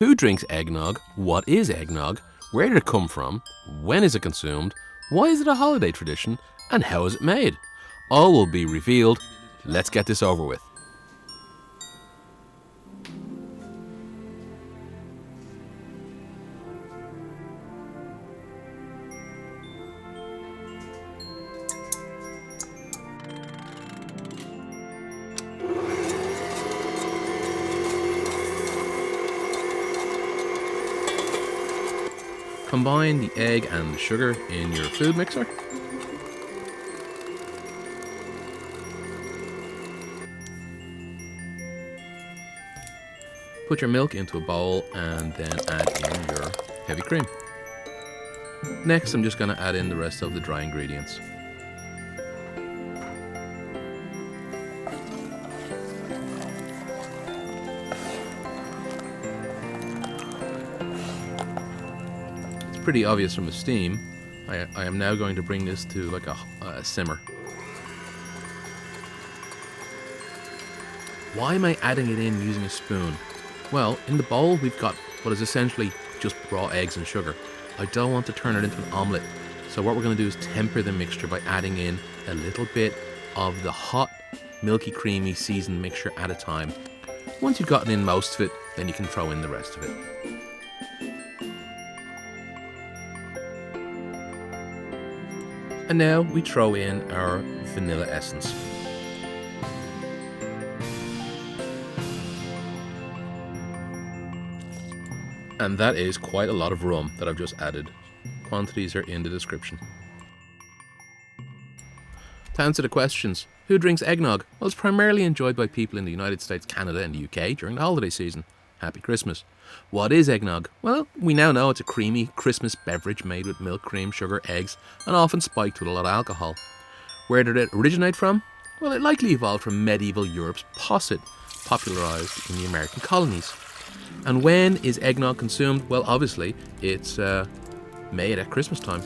Who drinks eggnog? What is eggnog? Where did it come from? When is it consumed? Why is it a holiday tradition? And how is it made? All will be revealed. Let's get this over with. Combine the egg and the sugar in your food mixer. Put your milk into a bowl and then add in your heavy cream. Next, I'm just going to add in the rest of the dry ingredients. Pretty obvious from the steam. I am now going to bring this to like a simmer. Why am I adding it in using a spoon? Well, in the bowl we've got what is essentially just raw eggs and sugar. I don't want to turn it into an omelette, so what we're going to do is temper the mixture by adding in a little bit of the hot, milky, creamy seasoned mixture at a time. Once you've gotten in most of it, then you can throw in the rest of it. And now we throw in our vanilla essence. And that is quite a lot of rum that I've just added. Quantities are in the description. To answer the questions, who drinks eggnog? Well, it's primarily enjoyed by people in the United States, Canada and the UK during the holiday season. Happy Christmas. What is eggnog? Well, we now know it's a creamy Christmas beverage made with milk, cream, sugar, eggs, and often spiked with a lot of alcohol. Where did it originate from? Well, it likely evolved from medieval Europe's posset, popularised in the American colonies. And when is eggnog consumed? Well, obviously, it's made at Christmas time.